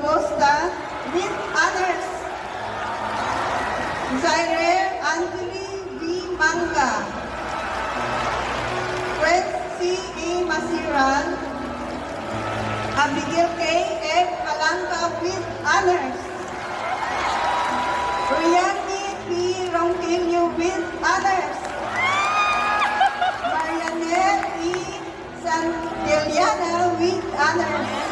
Babosta with honors. Zaire Anthony B. Manga. Fred C. E. Masiran. Abigail K. F. Palangka with honors. Rianny P. Ronquillo with honors. Marianette E. Santeliana with honors.